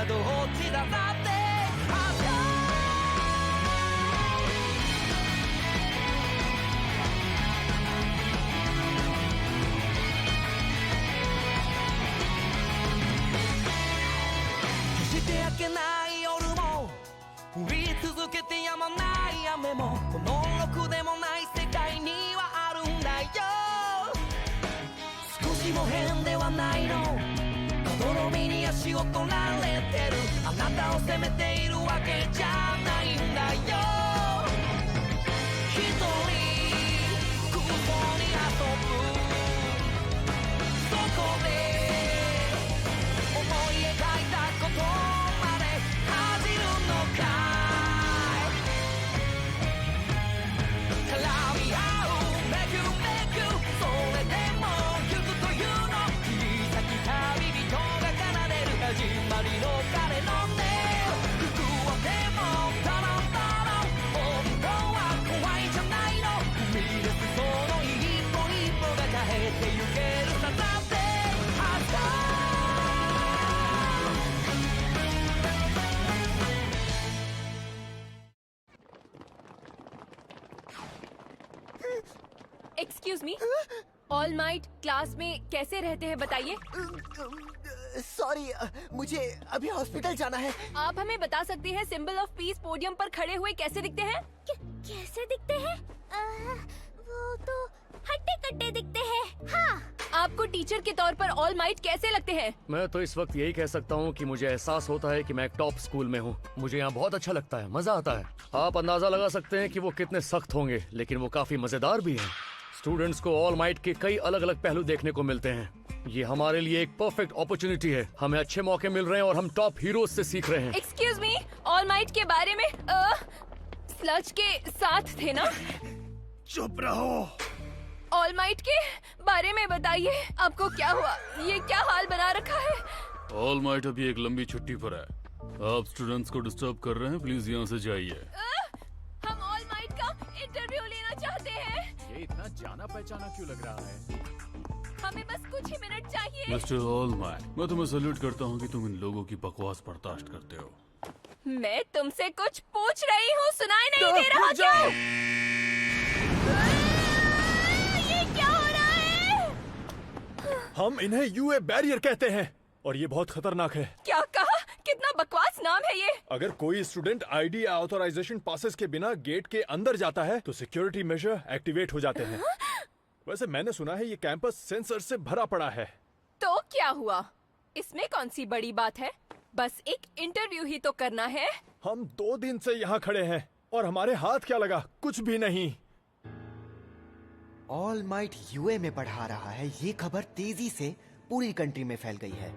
どっちだだって決して明けない夜も降り続けてやまない雨もこのろくでもない世界にはあるんだよ少しも変ではないの泥みに足を取られてるあなたを責めているわけじゃないんだよ一人空想に遊ぶそこで思い描いたことまで恥じるのかい絡み合うめくめくそれでも行くというの切り裂き旅人が奏でる始まりの彼の音服はでもタランタラン本当は怖いじゃないの踏み出すその一歩一歩が変えてゆけるさだってはずだएक्सक्यूज मी all might class में कैसे रहते हैं बताइए सॉरी मुझे अभी हॉस्पिटल जाना है। आप हमें बता सकते हैं सिंबल ऑफ पीस पोडियम पर खड़े हुए कैसे दिखते हैं कैसे दिखते हैं? वो तो हट्टे कट्टे दिखते हैं। हाँ। आपको टीचर के तौर पर ऑल माइट कैसे लगते हैं? मैं तो इस वक्त यही कह सकता हूँ कि मुझे एहसास होता है कि मैं एक टॉप स्कूल में हूँ। मुझे यहाँ बहुत अच्छा लगता है, मजा आता है। आप अंदाजा लगा सकते हैं कि वो कितने सख्त होंगे, लेकिन वो काफी मजेदार भी हैं। स्टूडेंट्स को ऑल माइट के कई अलग अलग पहलू देखने को मिलते हैं। ये हमारे लिए एक परफेक्ट अपॉर्चुनिटी है। हमें अच्छे मौके मिल रहे हैं और हम टॉप हीरोज से सीख रहे हैं। एक्सक्यूज मी ऑल माइट के बारे में स्लज के साथ थे ना? चुप रहो। ऑल माइट के बारे में बताइए, आपको क्या हुआ? ये क्या हाल बना रखा है? ऑल माइट अभी एक लंबी छुट्टी पर है। आप स्टूडेंट्स को डिस्टर्ब कर रहे हैं, प्लीज यहाँ से जाइए। हम ऑल माइट का इंटरव्यू लेना चाहते हैं। ये इतना जाना पहचाना क्यों लग रहा है? हमें बस कुछ ही मिनट चाहिए। मिस्टर ऑल माइट, मैं तुम्हें सैल्यूट करता हूँ कि तुम इन लोगों की बकवास बर्दाश्त करते हो। मैं तुमसे कुछ पूछ रही हूँ, सुनाई नहीं दे रहा क्या? ये क्या हो रहा है? हम इन्हें यूए बैरियर कहते हैं और ये बहुत खतरनाक है। क्या कहा? कितना बकवास नाम है ये। अगर कोई स्टूडेंट आईडी या ऑथराइजेशन पासेस के बिना गेट के अंदर जाता है तो सिक्योरिटी मेजर एक्टिवेट हो जाते हैं। वैसे मैंने सुना है ये कैंपस सेंसर से भरा पड़ा है। तो क्या हुआ? इसमें कौन सी बड़ी बात है? बस एक इंटरव्यू ही तो करना है। हम 2 दिन से यहाँ खड़े हैं और हमारे हाथ क्या लगा? कुछ भी नहीं। ऑल माइट यूए में बढ़ा रहा है, ये खबर तेजी से पूरी कंट्री में फैल गई है।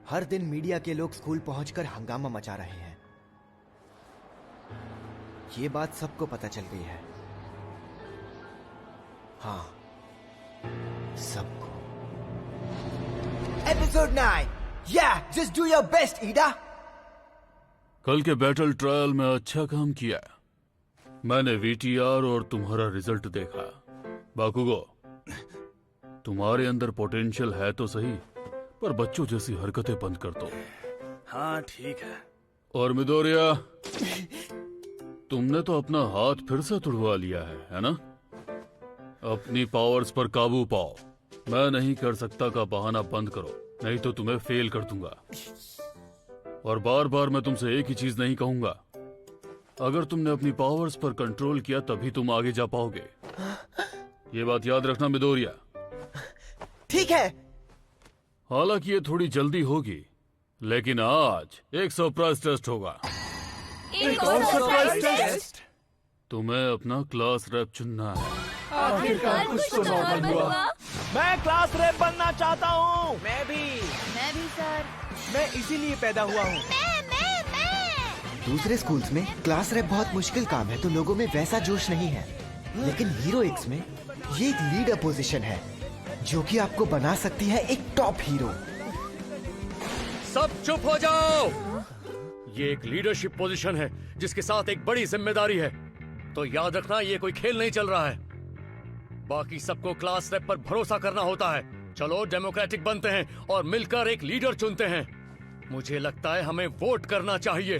हर दिन मीडिया के लोग स्कूल पहुंचकर हंगामा मचा रहे हैं। ये बात सबको पता चल गई है। हाँ, सबको। Episode 9। Yeah, just do your best, ईडा। कल के बैटल ट्रायल में अच्छा काम किया। मैंने वीटीआर और तुम्हारा रिजल्ट देखा। बाकुगो, तुम्हारे अंदर पोटेंशियल है तो सही, पर बच्चों जैसी हरकतें बंद कर दो। हाँ ठीक है। और मिदोरिया, तुमने तो अपना हाथ फिर से तुड़वा लिया है ना? अपनी पावर्स पर काबू पाओ। मैं नहीं कर सकता का बहाना बंद करो, नहीं तो तुम्हें फेल कर दूंगा। और बार बार मैं तुमसे एक ही चीज नहीं कहूंगा। अगर तुमने अपनी पावर्स पर कंट्रोल किया तभी तुम आगे जा पाओगे। ये बात याद रखना मिदोरिया। ठीक है। हालांकि ये थोड़ी जल्दी होगी, लेकिन आज एक सरप्राइज टेस्ट होगा। एक और सरप्राइज टेस्ट? तुम्हें अपना क्लास रैप चुनना है। आखिरकार कुछ तो नॉर्मल हुआ। मैं क्लास रैप बनना चाहता हूँ। मैं भी सर। मैं इसीलिए पैदा हुआ हूँ। दूसरे स्कूल्स में क्लास रैप बहुत मुश्किल काम है तो लोगों में वैसा जोश नहीं है, लेकिन हीरो एक्स में ये एक लीडर पोजीशन है जो कि आपको बना सकती है एक टॉप हीरो। सब चुप हो जाओ। ये एक लीडरशिप पोजीशन है जिसके साथ एक बड़ी जिम्मेदारी है, तो याद रखना ये कोई खेल नहीं चल रहा है। बाकी सबको क्लास रैप पर भरोसा करना होता है। चलो डेमोक्रेटिक बनते हैं और मिलकर एक लीडर चुनते हैं। मुझे लगता है हमें वोट करना चाहिए।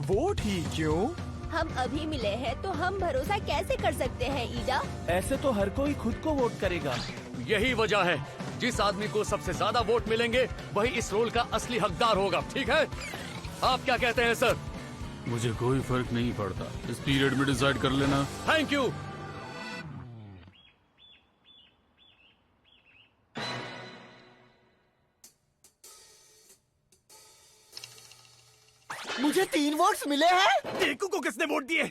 वोट ही क्यों? हम अभी मिले हैं तो हम भरोसा कैसे कर सकते हैं ईडा? ऐसे तो हर कोई खुद को वोट करेगा। यही वजह है, जिस आदमी को सबसे ज्यादा वोट मिलेंगे वही इस रोल का असली हकदार होगा। ठीक है, आप क्या कहते हैं सर? मुझे कोई फर्क नहीं पड़ता, इस पीरियड में डिसाइड कर लेना। Thank you. मुझे 3 वोट्स मिले हैं। टेकू को किसने वोट दिए?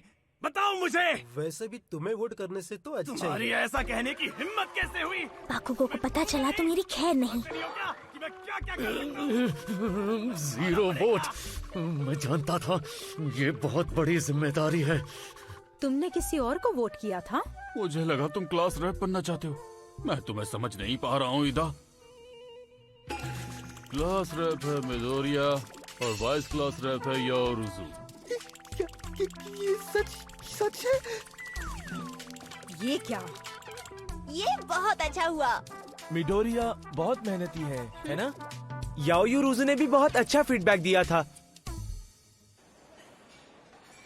बताओ मुझे। वैसे भी तुम्हें वोट करने से तो अच्छा तुम्हारी ऐसा कहने की हिम्मत कैसे हुई? बाकुगो को पता चला तो मेरी खैर नहीं। कि मैं क्या करूं? 0 वोट। मैं जानता था, ये बहुत बड़ी जिम्मेदारी है। तुमने किसी और को वोट किया था? मुझे लगा तुम क्लास रैप बनना चाहते हो। मैं तुम्हें समझ नहीं पा रहा हूँ ईदा। क्लास रैप है मिडोरिया और वाइस क्लास रैप है याओरुज़ु। ये सच है। ये क्या? ये बहुत अच्छा हुआ। मिडोरिया बहुत मेहनती है ना? याओयुरुज़ु ने भी बहुत अच्छा फीडबैक दिया था।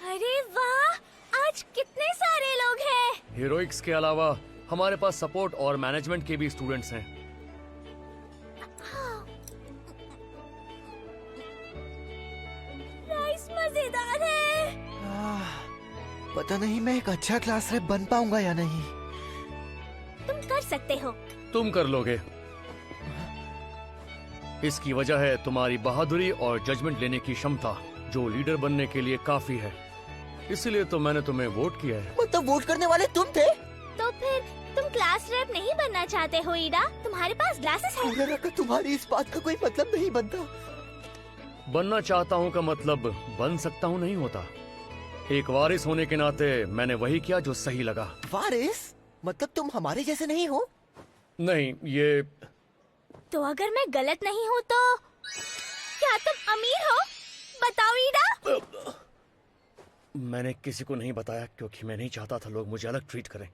अरे वाह, आज कितने सारे लोग हैं। हीरोइक्स के अलावा हमारे पास सपोर्ट और मैनेजमेंट के भी स्टूडेंट्स हैं। राइस मजेदार है। पता नहीं मैं एक अच्छा क्लास रैप बन पाऊंगा या नहीं। तुम कर सकते हो। तुम कर लोगे। इसकी वजह है तुम्हारी बहादुरी और जजमेंट लेने की क्षमता, जो लीडर बनने के लिए काफी है। इसीलिए तो मैंने तुम्हें वोट किया है। मतलब वोट करने वाले तुम थे? तो फिर तुम क्लास रैप नहीं बनना चाहते हो ईडा? तुम्हारे पास ग्लासेस है। पूरा रखा, तुम्हारी इस बात का कोई मतलब नहीं बनता। बनना चाहता हूँ का मतलब बन सकता हूँ नहीं होता। एक वारिस होने के नाते मैंने वही किया जो सही लगा। वारिस? मतलब तुम हमारे जैसे नहीं हो? नहीं, ये तो अगर मैं गलत नहीं हूँ तो क्या तुम अमीर हो? बताओ ईडा। मैंने किसी को नहीं बताया क्योंकि मैं नहीं चाहता था लोग मुझे अलग ट्रीट करें।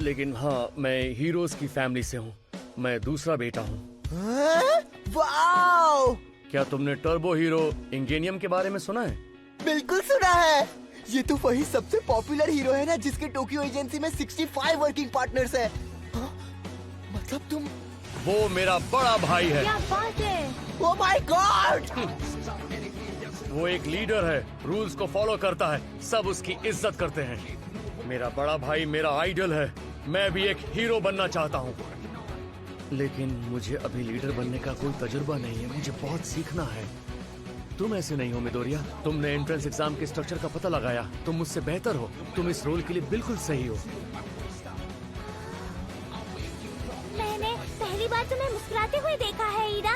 लेकिन हाँ, मैं हीरोज की फैमिली से हूँ। मैं दूसरा बेटा हूँ। वाओ! क्या तुमने टर्बो हीरो इंगेनियम के बारे में सुना है? बिल्कुल सुना है। ये तो वही सबसे पॉपुलर हीरो है ना, जिसके टोक्यो एजेंसी में 65 वर्किंग पार्टनर्स है। हाँ? मतलब तुम? वो मेरा बड़ा भाई है। क्या बात है? Oh my God! वो एक लीडर है, रूल्स को फॉलो करता है, सब उसकी इज्जत करते हैं। मेरा बड़ा भाई मेरा आइडल है। मैं भी एक हीरो बनना चाहता हूँ, लेकिन मुझे अभी लीडर बनने का कोई तजुर्बा नहीं है। मुझे बहुत सीखना है। तुम ऐसे नहीं हो मिडोरिया। तुमने एंट्रेंस एग्जाम के स्ट्रक्चर का पता लगाया। तुम मुझसे बेहतर हो। तुम इस रोल के लिए बिल्कुल सही हो। मैंने पहली बार तुम्हें मुस्कुराते हुए देखा है ईडा।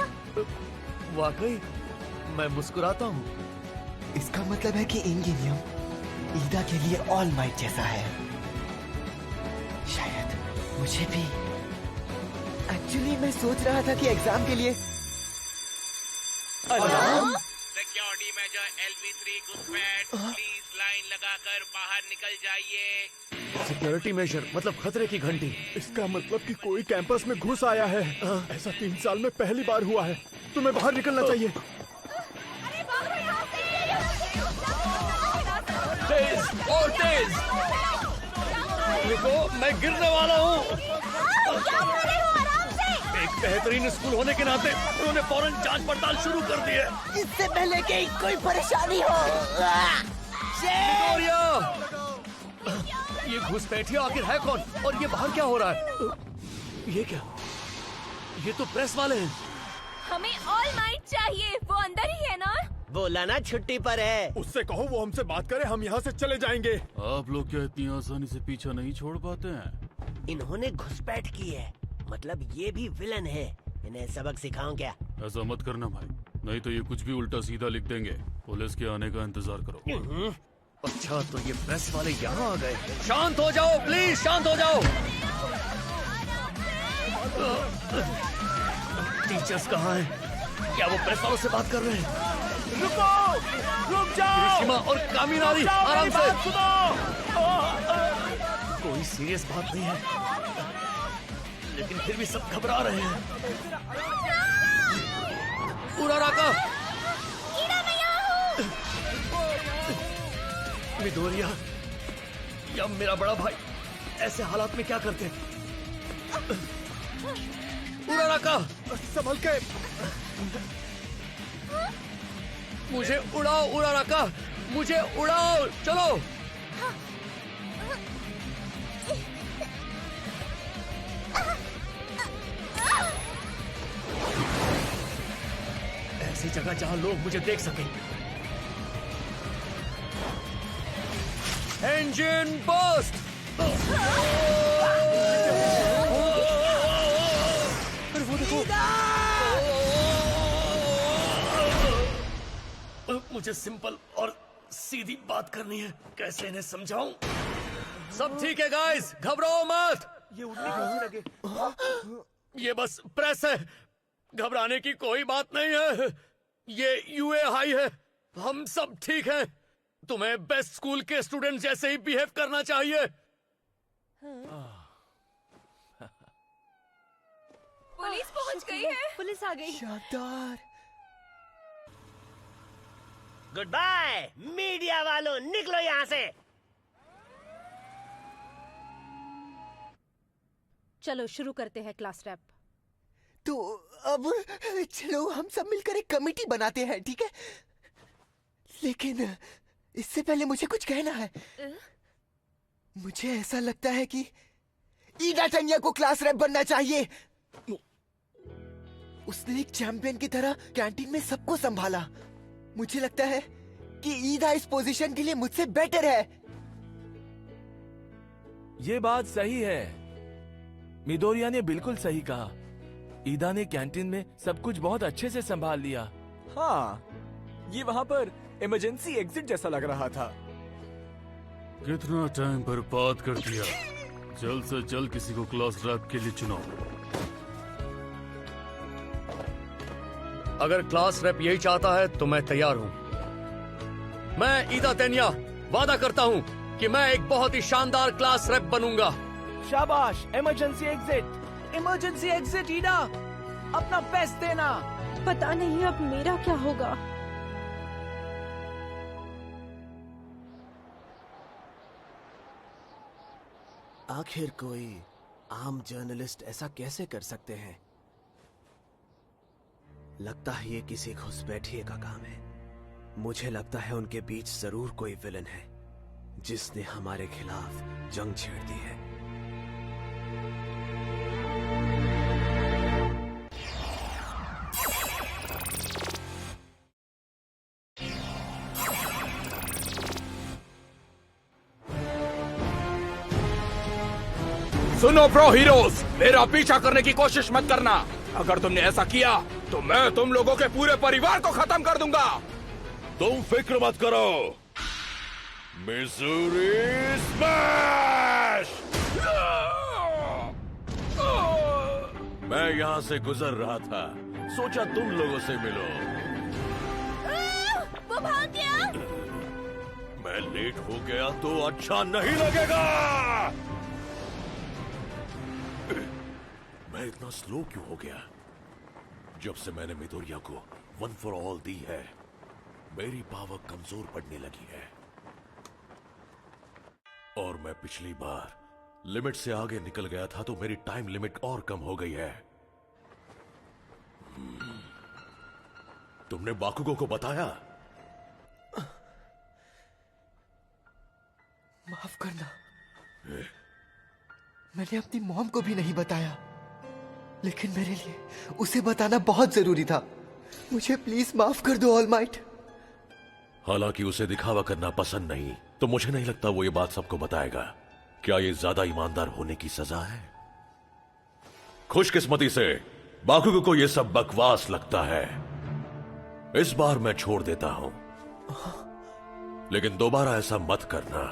वाकई मैं मुस्कुराता हूँ। इसका मतलब है कि इंगेनियम ईदा के लिए ऑल माइट जैसा है। शायद मुझे भी। एक्चुअली मैं सोच रहा था कि एग्जाम के लिए सिक्योरिटी मेजर LV3 घुसपैठ, प्लीज लाइन लगाकर बाहर निकल जाइए। सिक्योरिटी मेजर मतलब खतरे की घंटी। इसका मतलब कि कोई कैंपस में घुस आया है। ऐसा 3 साल में पहली बार हुआ है। तुम्हें बाहर निकलना चाहिए। तेज और तेज। देखो, मैं गिरने वाला हूँ। एक बेहतरीन स्कूल होने के नाते उन्होंने फौरन जांच पड़ताल शुरू कर दी है। इससे पहले कि कोई परेशानी हो। मिडोरिया! ये घुसपैठिया आखिर है कौन और ये बाहर क्या हो रहा है? ये क्या? ये तो प्रेस वाले हैं। हमें ऑल माइट चाहिए। वो अंदर ही है ना? बोला ना छुट्टी पर है। उससे कहो वो हमसे बात करे, हम यहाँ से चले जाएंगे। आप लोग क्या इतनी आसानी से पीछा नहीं छोड़ पाते हैं? इन्होंने घुसपैठ की है, मतलब ये भी विलन है। इन्हें सबक सिखाऊं क्या? ऐसा मत करना भाई, नहीं तो ये कुछ भी उल्टा सीधा लिख देंगे। पुलिस के आने का इंतजार करो। अच्छा, तो ये प्रेस वाले यहाँ आ गए। शांत हो जाओ प्लीज, शांत हो जाओ। टीचर्स कहाँ हैं? क्या वो प्रेस वालों से बात कर रहे हैं? रुको, रुक जाओ। किरिशिमा और कामिनारी, रुक जाओ, आराम मेरी से। बात सुनो। कोई सीरियस बात नहीं है, लेकिन फिर भी सब घबरा रहे हैं। उराराका, ईडा मैं यहाँ हूँ। मिडोरिया या मेरा बड़ा भाई ऐसे हालात में क्या करते? उराराका, संभल के। मुझे उड़ाओ उराराका, मुझे उड़ाओ, चलो। ऐसी जगह जहां लोग मुझे देख सकें। Engine burst. वो देखो, मुझे सिंपल और सीधी बात करनी है, कैसे इन्हें समझाऊं? सब ठीक है गाइस, घबराओ मत। ये उड़ने कैसे लगे? ये बस प्रेस है, घबराने की कोई बात नहीं है। ये यूए हाई है, हम सब ठीक हैं। तुम्हें बेस्ट स्कूल के स्टूडेंट जैसे ही बिहेव करना चाहिए। पुलिस पहुंच गई है। पुलिस आ गई। शानदार। गुड बाय मीडिया वालों, निकलो यहाँ से। चलो शुरू करते हैं क्लास रैप। तो अब चलो हम सब मिलकर एक कमेटी बनाते हैं, ठीक है? लेकिन इससे पहले मुझे कुछ कहना है। मुझे ऐसा लगता है कि ईडा टेन्या को क्लास रैप बनना चाहिए। उसने एक चैंपियन की तरह कैंटीन में सबको संभाला। मुझे लगता है कि ईदा इस पोजीशन के लिए मुझसे बेटर है। ये बात सही है, मिडोरिया ने बिल्कुल सही कहा। ईदा ने कैंटीन में सब कुछ बहुत अच्छे से संभाल लिया। हाँ, ये वहाँ पर इमरजेंसी एग्जिट जैसा लग रहा था। कितना टाइम बर्बाद कर दिया। जल्द से जल्द किसी को क्लास रैप के लिए चुनो। अगर क्लास रैप यही चाहता है तो मैं तैयार हूं। मैं ईदा टेन्या वादा करता हूं कि मैं एक बहुत ही शानदार क्लास रैप बनूंगा। शाबाश, इमरजेंसी एग्जिट, इमरजेंसी एग्जिट। ईडा, अपना बेस्ट देना। पता नहीं अब मेरा क्या होगा। आखिर कोई आम जर्नलिस्ट ऐसा कैसे कर सकते हैं? लगता है ये किसी घुसपैठिए का काम है। मुझे लगता है उनके बीच जरूर कोई विलन है जिसने हमारे खिलाफ जंग छेड़ दी है। सुनो प्रो हीरोज, मेरा पीछा करने की कोशिश मत करना। अगर तुमने ऐसा किया तो मैं तुम लोगों के पूरे परिवार को खत्म कर दूंगा। तुम फिक्र मत करो। Missouri smash! मैं यहाँ से गुजर रहा था, सोचा तुम लोगों से मिलो। वो भाग गया। मैं लेट हो गया तो अच्छा नहीं लगेगा। मैं इतना स्लो क्यों हो गया? जब से मैंने मिडोरिया को वन फॉर ऑल दी है, मेरी पावर कमजोर पड़ने लगी है। और मैं पिछली बार लिमिट से आगे निकल गया था तो मेरी टाइम लिमिट और कम हो गई है। तुमने बाकुगो को बताया? माफ करना, मैंने अपनी मॉम को भी नहीं बताया, लेकिन मेरे लिए उसे बताना बहुत जरूरी था। मुझे प्लीज माफ कर दो ऑल माइट। हालांकि उसे दिखावा करना पसंद नहीं, तो मुझे नहीं लगता वो ये बात सबको बताएगा। क्या ये ज्यादा ईमानदार होने की सजा है? खुशकिस्मती से बाकुगो को ये सब बकवास लगता है। इस बार मैं छोड़ देता हूं, लेकिन दोबारा ऐसा मत करना।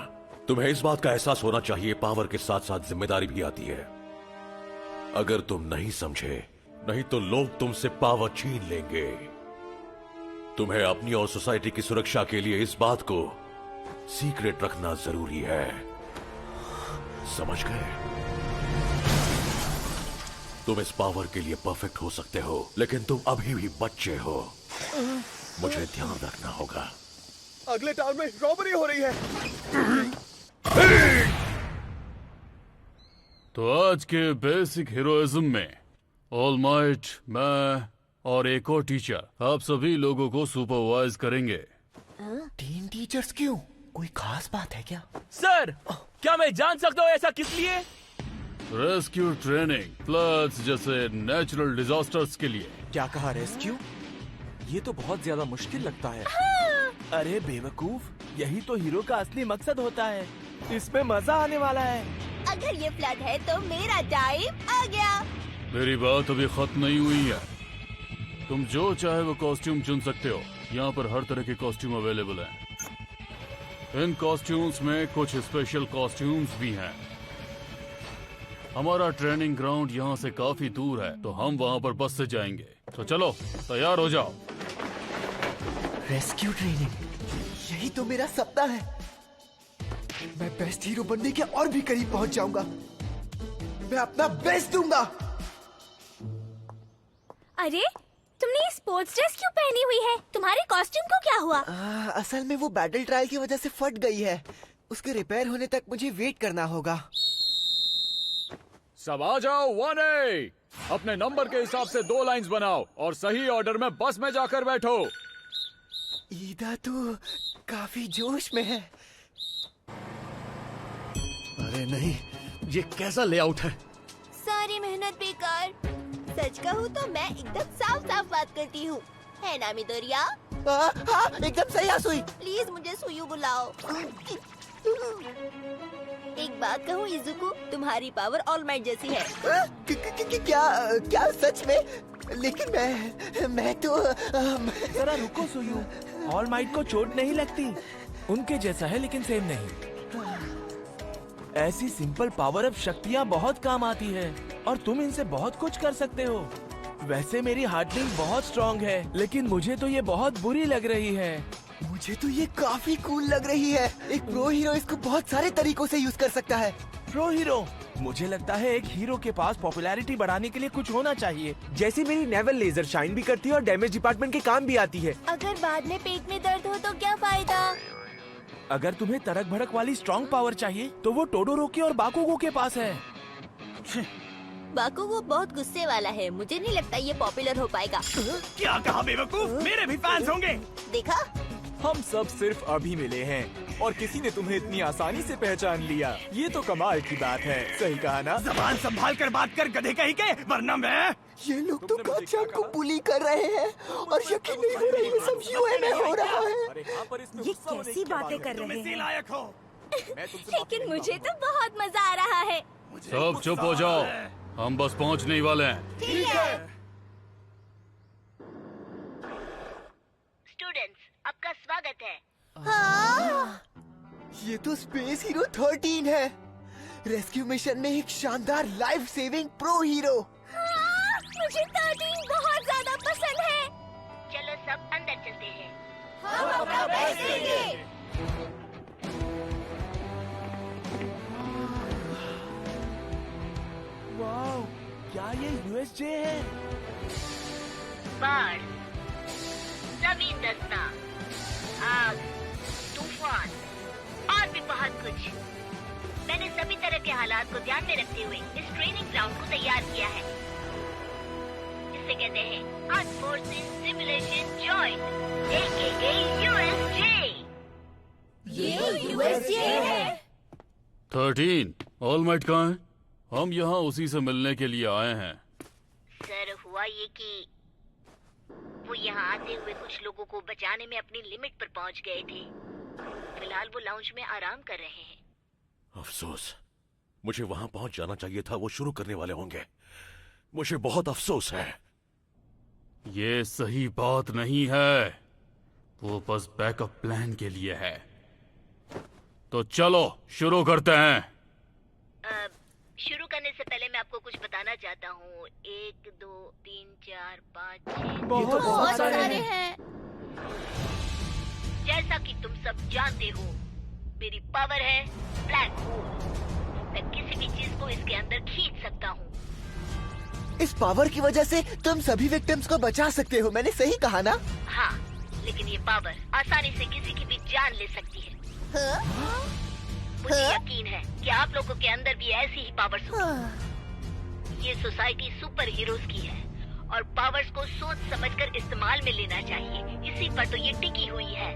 तुम्हें इस बात का एहसास होना चाहिए, पावर के साथ साथ जिम्मेदारी भी आती है। अगर तुम नहीं समझे, नहीं तो लोग तुमसे पावर छीन लेंगे। तुम्हें अपनी और सोसाइटी की सुरक्षा के लिए इस बात को सीक्रेट रखना जरूरी है, समझ गए? तुम इस पावर के लिए परफेक्ट हो सकते हो, लेकिन तुम अभी भी बच्चे हो। मुझे ध्यान रखना होगा। अगले टाउन में रॉबरी हो रही है। तो आज के बेसिक हीरोइज्म में ऑल माइट, मैं और एक और टीचर आप सभी लोगों को सुपरवाइज करेंगे। 3 टीचर्स क्यों? कोई खास बात है क्या? सर, क्या मैं जान सकता हूँ ऐसा किस लिए? रेस्क्यू ट्रेनिंग, फ्लड्स जैसे नेचुरल डिजास्टर्स के लिए। क्या कहा, रेस्क्यू? ये तो बहुत ज्यादा मुश्किल लगता है। अरे बेवकूफ, यही तो हीरो का असली मकसद होता है। इसमें मजा आने वाला है। अगर ये फ्लड है तो मेरा टाइम आ गया। मेरी बात अभी खत्म नहीं हुई है। तुम जो चाहे वो कॉस्ट्यूम चुन सकते हो। यहाँ पर हर तरह के कॉस्ट्यूम अवेलेबल हैं। इन कॉस्ट्यूम्स में कुछ स्पेशल कॉस्ट्यूम्स भी हैं। हमारा ट्रेनिंग ग्राउंड यहाँ से काफी दूर है, तो हम वहाँ पर बस से जाएंगे। तो चलो, तैयार हो जाओ। रेस्क्यू ट्रेनिंग, यही तो मेरा सपना है। मैं बेस्ट हीरो बनने के और भी करीब पहुंच जाऊंगा। मैं अपना बेस्ट दूंगा। अरे, तुमने ये स्पोर्ट्स ड्रेस क्यों पहनी हुई है? तुम्हारे कॉस्ट्यूम को क्या हुआ? असल में वो बैटल ट्रायल की वजह से फट गई है। उसके रिपेयर होने तक मुझे वेट करना होगा। सब आ जाओ 1A। अपने नंबर के हिसाब से 2 लाइंस बनाओ और सही ऑर्डर में बस में जाकर बैठो। ईदा तो काफी जोश में है। अरे नहीं, ये कैसा लेआउट है? सारी मेहनत बेकार। सच कहूँ तो मैं एकदम साफ साफ बात करती हूँ, है ना मिदोरिया? हाँ, एकदम सही सुई। प्लीज मुझे सुयू बुलाओ। एक बात कहूँ इजुको, तुम्हारी पावर ऑल माइट जैसी है। क्या सच में? लेकिन मैं तो जरा रुको सुयू, ऑल माइट को चोट नहीं लगती। उनके जैसा है लेकिन सेम नहीं। ऐसी सिंपल पावर अप शक्तियाँ बहुत काम आती है और तुम इनसे बहुत कुछ कर सकते हो। वैसे मेरी हार्टबिट बहुत स्ट्रांग है, लेकिन मुझे तो ये बहुत बुरी लग रही है। मुझे तो ये काफी कूल लग रही है। एक प्रो हीरो इसको बहुत सारे तरीकों से यूज कर सकता है। Pro hero? मुझे लगता है एक हीरो के पास पॉपुलैरिटी बढ़ाने के लिए कुछ होना चाहिए। जैसी मेरी नेवल लेजर शाइन भी करती है और डैमेज डिपार्टमेंट के काम भी आती है। अगर बाद में पेट में दर्द हो तो क्या फायदा? अगर तुम्हें तड़क भड़क वाली स्ट्रॉन्ग पावर चाहिए तो वो टोडोरोकी और बाकुगो के पास है। बाकुगो बहुत गुस्से वाला है, मुझे नहीं लगता ये पॉपुलर हो पाएगा। क्या कहा बेवकूफ? मेरे भी फैंस होंगे। देखा, हम सब सिर्फ अभी मिले हैं और किसी ने तुम्हें इतनी आसानी से पहचान लिया। ये तो कमाल की बात है। सही कहा ना? ज़बान संभाल कर बात कर गधे कहीं के, वरना मैं। ये लोग तो काचान को बुली कर रहे हैं और यकीन नहीं हो रहा ये सब यूएन में हो रहा है। ये कैसी बातें कर रहे हैं? लायक हो। लेकिन मुझे तो बहुत मजा आ रहा है। सब चुप हो जाओ, हम बस पहुंचने ही वाले हैं। ठीक है। स्टूडेंट्स, आपका स्वागत है। हाँ? ये तो स्पेस हीरो 13 है। रेस्क्यू मिशन में एक शानदार लाइफ सेविंग प्रो हीरो। हाँ, मुझे 13 बहुत ज्यादा पसंद है। चलो सब अंदर चलते हैं। हम अपना बेस्ट देंगे। वाओ, क्या ये यूएसजे है? बाढ़, जमीन धंसना, आग, तूफान और भी बहुत कुछ। मैंने सभी तरह के हालात को ध्यान में रखते हुए इस ट्रेनिंग ग्राउंड को तैयार किया है। इसे कहते हैं art forces simulation joint, AKA USJ। ये USJ है। 13, ऑल माइट कहाँ है? हम यहाँ उसी से मिलने के लिए आए हैं। सर, हुआ ये कि वो यहाँ आते हुए कुछ लोगों को बचाने में अपनी लिमिट पर पहुँच गए थे। फिलहाल वो लाउंज में आराम कर रहे हैं। अफसोस, मुझे वहां पहुंच जाना चाहिए था। वो शुरू करने वाले होंगे। मुझे बहुत अफसोस है। ये सही बात नहीं है, वो बस बैकअप प्लान के लिए है। तो चलो शुरू करते हैं। शुरू करने से पहले मैं आपको कुछ बताना चाहता हूँ। 1 2 3 4 5 6 बहुत सारे हैं। जैसा कि तुम सब जानते हो, मेरी पावर है ब्लैक होल। मैं किसी भी चीज को इसके अंदर खींच सकता हूँ। इस पावर की वजह से तुम सभी विक्टिम्स को बचा सकते हो, मैंने सही कहा ना? हाँ, लेकिन ये पावर आसानी से किसी की भी जान ले सकती है। मुझे यकीन है कि आप लोगों के अंदर भी ऐसी ही पावर्स होंगी। ये सोसाइटी सुपर हीरोज की है और पावर्स को सोच समझकर इस्तेमाल में लेना चाहिए। इसी पर तो ये टिकी हुई है।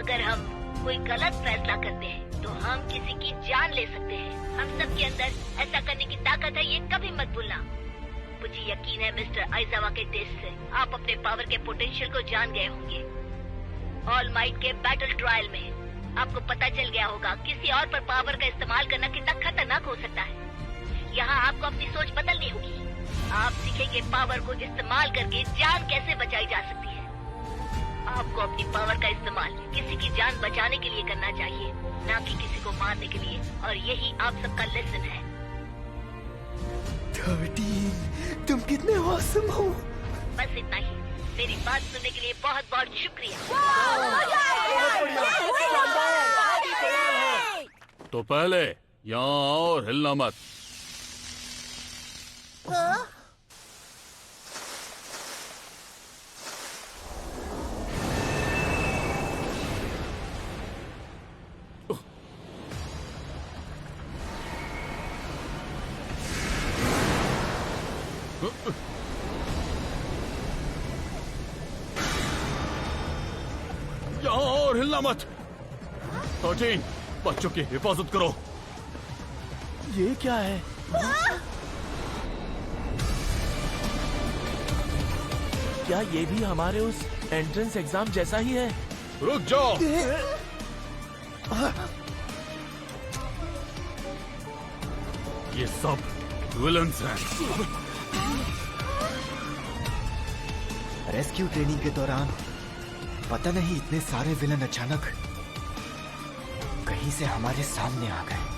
अगर हम कोई गलत फैसला करते हैं तो हम किसी की जान ले सकते हैं। हम सब के अंदर ऐसा करने की ताकत है, ये कभी मत भूलना। मुझे यकीन है मिस्टर आइजावा के टेस्ट से आप अपने पावर के पोटेंशियल को जान गए होंगे। ऑल माइट के बैटल ट्रायल में आपको पता चल गया होगा किसी और पर पावर का इस्तेमाल करना कितना खतरनाक हो सकता है। यहाँ आपको अपनी सोच बदलनी होगी। आप सीखेंगे पावर को इस्तेमाल करके जान कैसे बचाई जा सकती है। आपको अपनी पावर का इस्तेमाल किसी की जान बचाने के लिए करना चाहिए, ना कि किसी को मारने के लिए। और यही आप सबका लेसन है। 13, तुम कितने ऑसम हो। बस इतना ही। मेरी बात सुनने के लिए बहुत बहुत शुक्रिया। तो पहले यहाँ आओ और हिलना मत। यहाँ और हिलना मत। 13, बच्चों की हिफाजत करो। ये क्या है? क्या ये भी हमारे उस एंट्रेंस एग्जाम जैसा ही है? रुक जाओ। ये सब विलन्स हैं। रेस्क्यू ट्रेनिंग के दौरान पता नहीं इतने सारे विलन अचानक कहीं से हमारे सामने आ गए।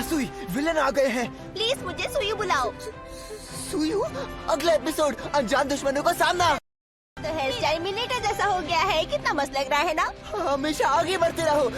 सुई, विलन आ गए हैं। प्लीज मुझे सुयू बुलाओ। सुयू? अगला एपिसोड अनजान दुश्मनों का सामना। तो हेयर स्टाइल मिनेटर जैसा हो गया है। कितना मस्त लग रहा है ना? हमेशा आगे बढ़ते रहो।